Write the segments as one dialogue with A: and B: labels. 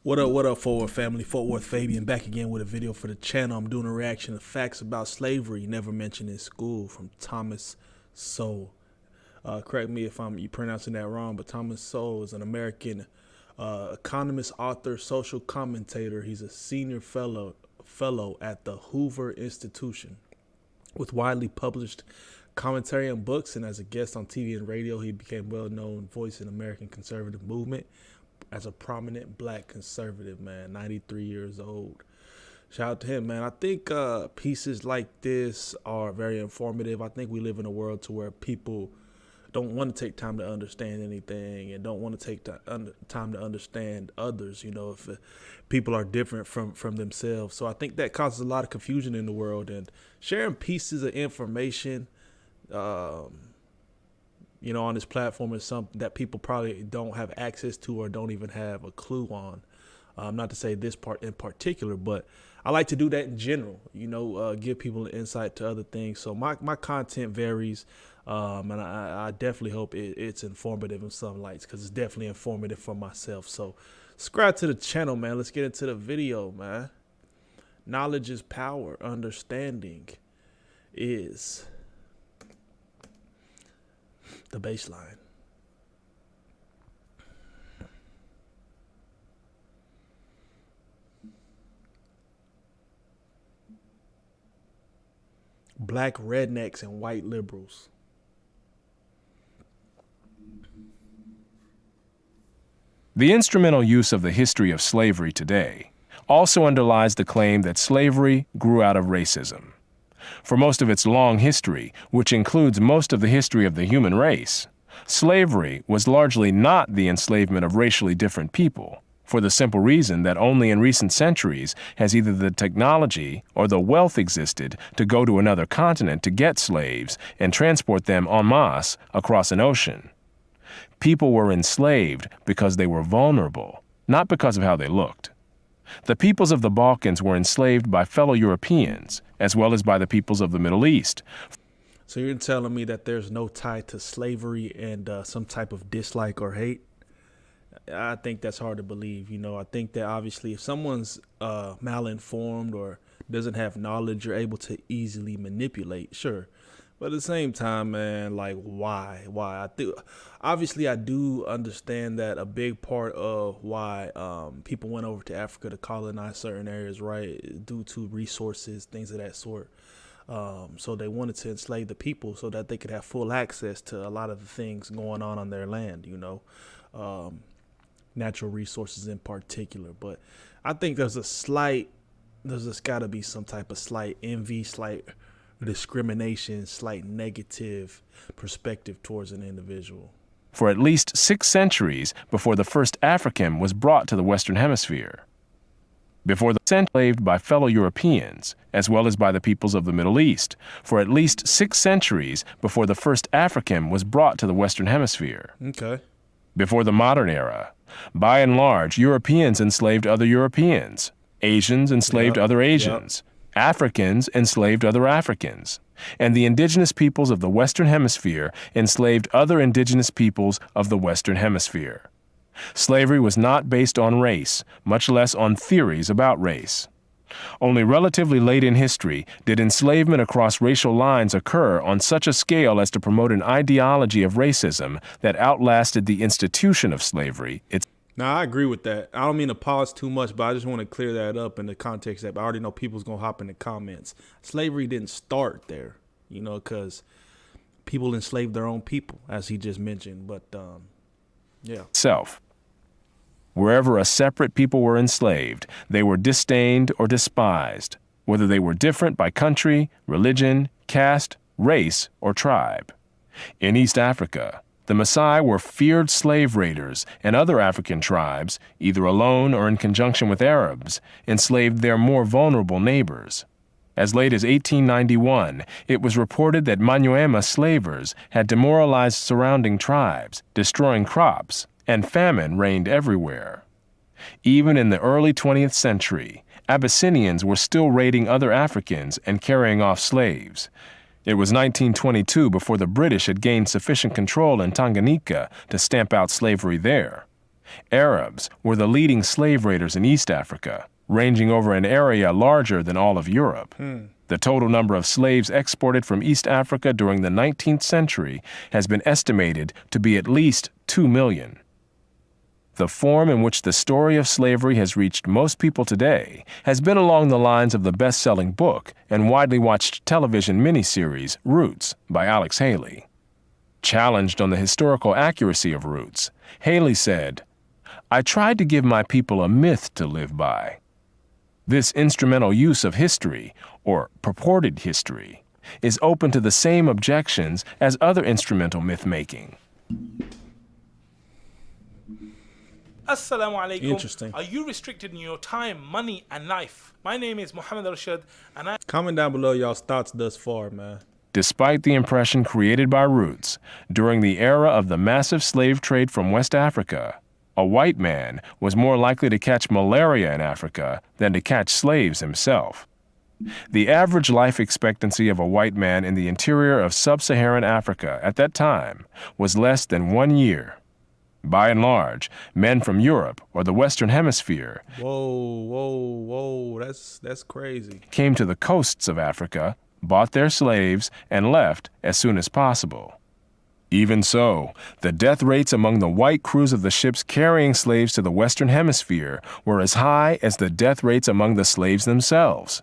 A: What up, Fort Worth family? Fort Worth Fabian back again with a video for the channel. I'm doing a reaction to facts about slavery never mentioned in school from Thomas Sowell. Correct me if I'm pronouncing that wrong, but Thomas Sowell is an American economist, author, social commentator. He's a senior fellow at the Hoover Institution with widely published commentary on books, and as a guest on TV and radio, he became well-known voice in American conservative movement as a prominent black conservative, man. 93 years old. Shout out to him, man. I think pieces like this are very informative. I think we live in a world to where people don't want to take time to understand anything and don't want to take time to understand others, you know, if people are different from themselves. So I think that causes a lot of confusion in the world, and sharing pieces of information you know, on this platform is something that people probably don't have access to or don't even have a clue on. Not to say this part in particular, but I like to do that in general, you know, give people an insight to other things. So my content varies, and I definitely hope it's informative in some lights, because it's definitely informative for myself. So subscribe to the channel, man. Let's get into the video, man. Knowledge is power. Understanding is the baseline. Black rednecks and white liberals.
B: The instrumental use of the history of slavery today also underlies the claim that slavery grew out of racism. For most of its long history, which includes most of the history of the human race, slavery was largely not the enslavement of racially different people, for the simple reason that only in recent centuries has either the technology or the wealth existed to go to another continent to get slaves and transport them en masse across an ocean. People were enslaved because they were vulnerable, not because of how they looked. The peoples of the Balkans were enslaved by fellow Europeans, as well as by the peoples of the Middle East.
A: So you're telling me that there's no tie to slavery and some type of dislike or hate? I think that's hard to believe. You know, I think that obviously if someone's malinformed or doesn't have knowledge, you're able to easily manipulate, sure. But at the same time, man, like, why? Obviously, I do understand that a big part of why people went over to Africa to colonize certain areas, right, due to resources, things of that sort. So they wanted to enslave the people so that they could have full access to a lot of the things going on their land, you know, natural resources in particular. But I think there's just got to be some type of slight envy, slight discrimination, slight negative perspective towards an individual.
B: For at least 6 centuries before the first African was brought to the Western Hemisphere. Before the enslaved by fellow Europeans, as well as by the peoples of the Middle East, for at least 6 centuries before the first African was brought to the Western Hemisphere.
A: Okay.
B: Before the modern era, by and large, Europeans enslaved other Europeans, Asians enslaved other Asians, Africans enslaved other Africans, and the indigenous peoples of the Western Hemisphere enslaved other indigenous peoples of the Western Hemisphere. Slavery was not based on race, much less on theories about race. Only relatively late in history did enslavement across racial lines occur on such a scale as to promote an ideology of racism that outlasted the institution of slavery.
A: Now, I agree with that. I don't mean to pause too much, but I just want to clear that up in the context that I already know people's going to hop in the comments. Slavery didn't start there, you know, because people enslaved their own people, as he just mentioned. But, yeah.
B: Wherever a separate people were enslaved, they were disdained or despised, whether they were different by country, religion, caste, race, or tribe. In East Africa, the Maasai were feared slave raiders, and other African tribes, either alone or in conjunction with Arabs, enslaved their more vulnerable neighbors. As late as 1891, it was reported that Manyuema slavers had demoralized surrounding tribes, destroying crops, and famine reigned everywhere. Even in the early 20th century, Abyssinians were still raiding other Africans and carrying off slaves. It was 1922 before the British had gained sufficient control in Tanganyika to stamp out slavery there. Arabs were the leading slave raiders in East Africa, ranging over an area larger than all of Europe. The total number of slaves exported from East Africa during the 19th century has been estimated to be at least 2 million. The form in which the story of slavery has reached most people today has been along the lines of the best-selling book and widely watched television miniseries Roots by Alex Haley. Challenged on the historical accuracy of Roots, Haley said, "I tried to give my people a myth to live by." This instrumental use of history, or purported history, is open to the same objections as other instrumental myth-making.
C: Assalamu alaikum.
A: Interesting.
C: Are you restricted in your time, money, and life? My name is Muhammad Rashid, and I...
A: Comment down below y'all's thoughts thus far, man.
B: Despite the impression created by Roots, during the era of the massive slave trade from West Africa, a white man was more likely to catch malaria in Africa than to catch slaves himself. The average life expectancy of a white man in the interior of sub-Saharan Africa at that time was less than 1 year. By and large, men from Europe or the Western Hemisphere
A: that's crazy.
B: came to the coasts of Africa, bought their slaves, and left as soon as possible. Even so, the death rates among the white crews of the ships carrying slaves to the Western Hemisphere were as high as the death rates among the slaves themselves.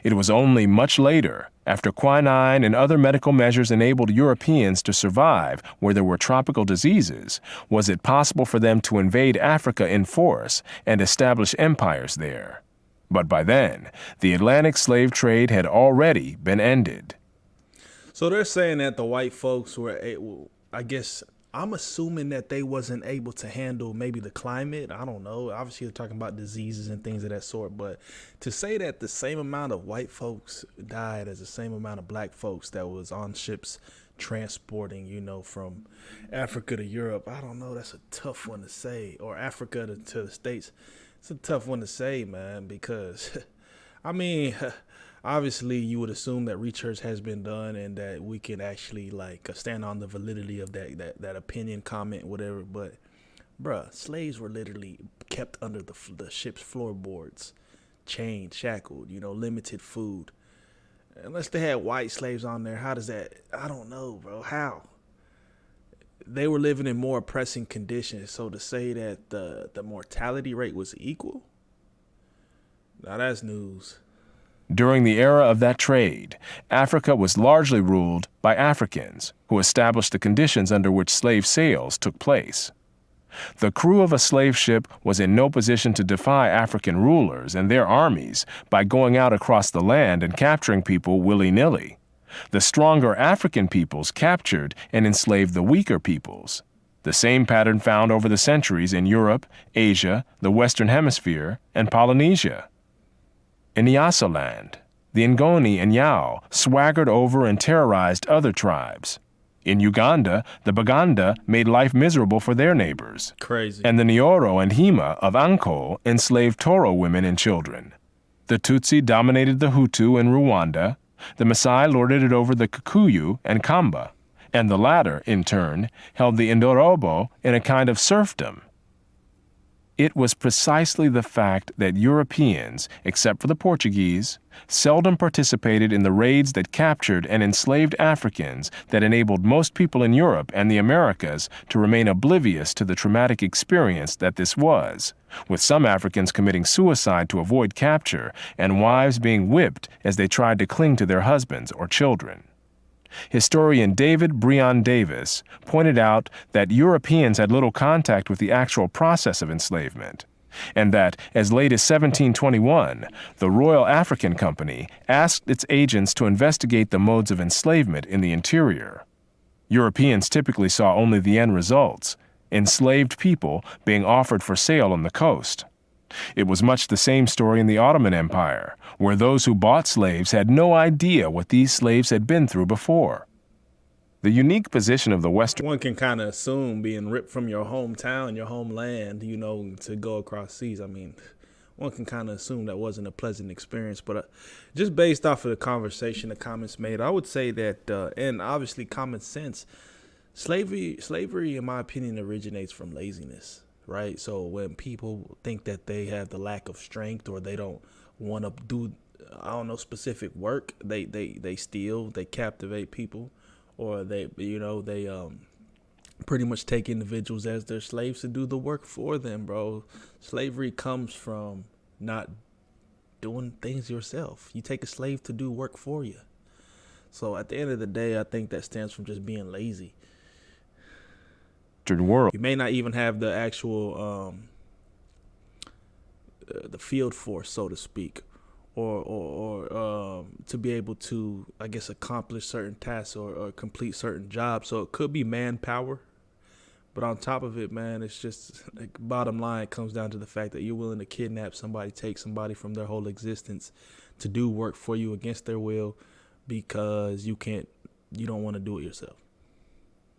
B: It was only much later, after quinine and other medical measures enabled Europeans to survive where there were tropical diseases, was it possible for them to invade Africa in force and establish empires there. But by then, the Atlantic slave trade had already been ended.
A: So they're saying that the white folks were able, I guess, I'm assuming that they wasn't able to handle maybe the climate. I don't know. Obviously, they're talking about diseases and things of that sort. But to say that the same amount of white folks died as the same amount of black folks that was on ships transporting, from Africa to Europe, I don't know. That's a tough one to say. Or Africa to the States. It's a tough one to say, man, because, obviously, you would assume that research has been done and that we can actually stand on the validity of that opinion, comment, whatever. But, bruh, slaves were literally kept under the ship's floorboards, chained, shackled, limited food. Unless they had white slaves on there, how does that? I don't know, bro. How? They were living in more oppressing conditions. So to say that the mortality rate was equal, now that's news.
B: During the era of that trade, Africa was largely ruled by Africans, who established the conditions under which slave sales took place. The crew of a slave ship was in no position to defy African rulers and their armies by going out across the land and capturing people willy-nilly. The stronger African peoples captured and enslaved the weaker peoples. The same pattern found over the centuries in Europe, Asia, the Western Hemisphere, and Polynesia. In Nyasaland, the Ngoni and Yao swaggered over and terrorized other tribes. In Uganda, the Baganda made life miserable for their neighbors.
A: Crazy.
B: And the Nyoro and Hima of Anko enslaved Toro women and children. The Tutsi dominated the Hutu in Rwanda. The Maasai lorded it over the Kikuyu and Kamba. And the latter, in turn, held the Indorobo in a kind of serfdom. It was precisely the fact that Europeans, except for the Portuguese, seldom participated in the raids that captured and enslaved Africans that enabled most people in Europe and the Americas to remain oblivious to the traumatic experience that this was, with some Africans committing suicide to avoid capture and wives being whipped as they tried to cling to their husbands or children. Historian David Breon Davis pointed out that Europeans had little contact with the actual process of enslavement, and that as late as 1721, the Royal African Company asked its agents to investigate the modes of enslavement in the interior. Europeans typically saw only the end results, enslaved people being offered for sale on the coast. It was much the same story in the Ottoman Empire, where those who bought slaves had no idea what these slaves had been through before. The unique position of the Western...
A: One can kind of assume being ripped from your hometown, your homeland, to go across seas. One can kind of assume that wasn't a pleasant experience. But just based off of the conversation, the comments made, I would say that, and obviously common sense, slavery, in my opinion, originates from laziness. right? So when people think that they have the lack of strength, or they don't want to do, I don't know, specific work, they steal, they captivate people, or they pretty much take individuals as their slaves to do the work for them, bro. Slavery comes from not doing things yourself. You take a slave to do work for you. So at the end of the day, I think that stems from just being lazy.
B: World.
A: You may not even have the actual the field force, so to speak, or to be able to, I guess, accomplish certain tasks, or complete certain jobs. So it could be manpower, but on top of it, man, it's just like, bottom line, it comes down to the fact that you're willing to kidnap somebody, take somebody from their whole existence to do work for you against their will, because you don't want to do it yourself.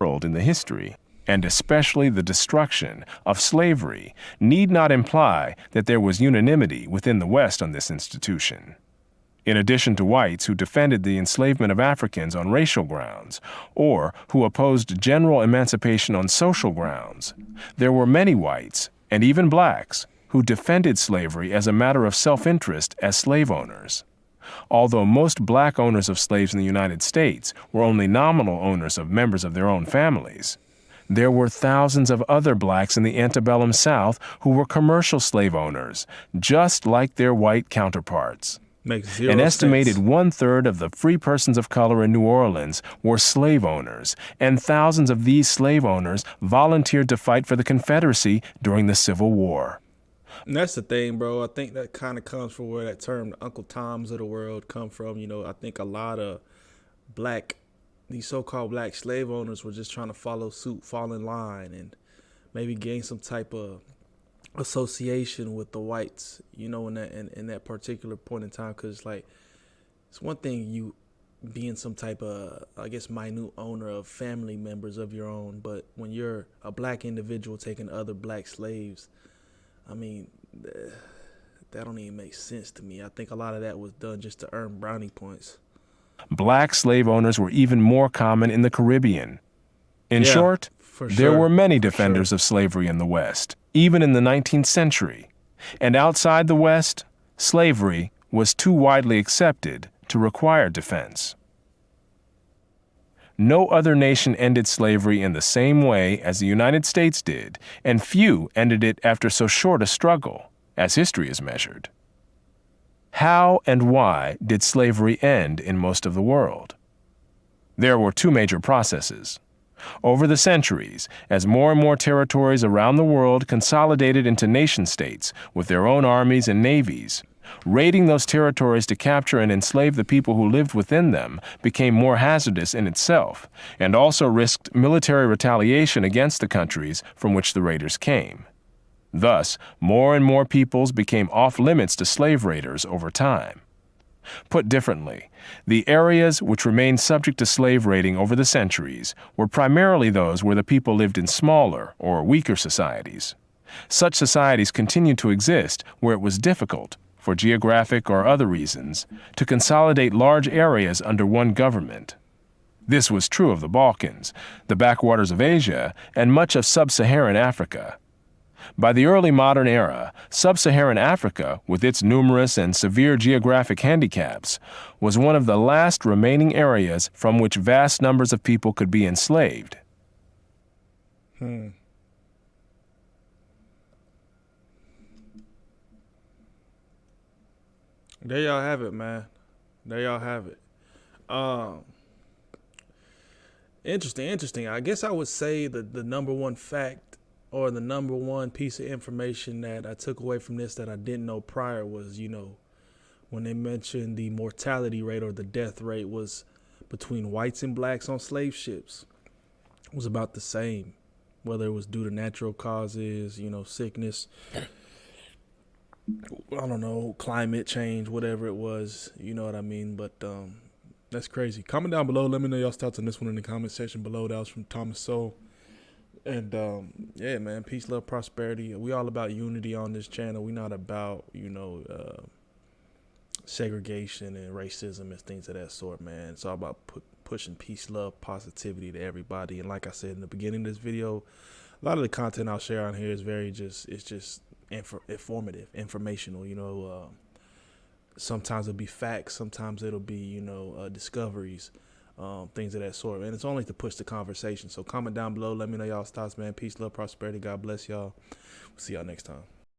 B: In the history, and especially the destruction of slavery, need not imply that there was unanimity within the West on this institution. In addition to whites who defended the enslavement of Africans on racial grounds, or who opposed general emancipation on social grounds, there were many whites, and even blacks, who defended slavery as a matter of self-interest as slave owners. Although most black owners of slaves in the United States were only nominal owners of members of their own families, there were thousands of other blacks in the antebellum South who were commercial slave owners, just like their white counterparts.
A: Makes zero
B: An estimated
A: sense.
B: 1/3 of the free persons of color in New Orleans were slave owners, and thousands of these slave owners volunteered to fight for the Confederacy during the Civil War.
A: And that's the thing, bro. I think that kind of comes from where that term, the Uncle Toms of the world, come from. I think a lot of these so-called black slave owners were just trying to follow suit, fall in line, and maybe gain some type of association with the whites, in that particular point in time. Because like, it's one thing you being some type of, I guess, minute owner of family members of your own, but when you're a black individual taking other black slaves, I mean, that don't even make sense to me. I think a lot of that was done just to earn brownie points.
B: Black slave owners were even more common in the Caribbean. In
A: Yeah,
B: short,
A: for
B: there
A: sure,
B: were many
A: for
B: defenders
A: sure.
B: of slavery in the West, even in the 19th century. And outside the West, slavery was too widely accepted to require defense. No other nation ended slavery in the same way as the United States did, and few ended it after so short a struggle, as history is measured. How and why did slavery end in most of the world? There were two major processes. Over the centuries, as more and more territories around the world consolidated into nation-states with their own armies and navies, raiding those territories to capture and enslave the people who lived within them became more hazardous in itself, and also risked military retaliation against the countries from which the raiders came. Thus, more and more peoples became off-limits to slave raiders over time. Put differently, the areas which remained subject to slave raiding over the centuries were primarily those where the people lived in smaller or weaker societies. Such societies continued to exist where it was difficult, for geographic or other reasons, to consolidate large areas under one government. This was true of the Balkans, the backwaters of Asia, and much of sub-Saharan Africa. By the early modern era, sub-Saharan Africa, with its numerous and severe geographic handicaps, was one of the last remaining areas from which vast numbers of people could be enslaved.
A: There y'all have it, man. There y'all have it. Interesting. I guess I would say that the number one fact, or the number one piece of information that I took away from this that I didn't know prior was, when they mentioned the mortality rate or the death rate was between whites and blacks on slave ships, it was about the same, whether it was due to natural causes, sickness, I don't know, climate change, whatever it was, you know what I mean? But that's crazy. Comment down below. Let me know y'all's thoughts on this one in the comment section below. That was from Sowell. And yeah, man, peace, love, prosperity. We all about unity on this channel. We not about, segregation and racism and things of that sort, man. It's all about pushing peace, love, positivity to everybody. And like I said in the beginning of this video, A lot of the content I'll share on here is just informative, informational. Sometimes it'll be facts, sometimes it'll be discoveries, things of that sort. And it's only to push the conversation. So comment down below, let me know y'all's thoughts, man. Peace, love, prosperity. God bless y'all. We'll see y'all next time.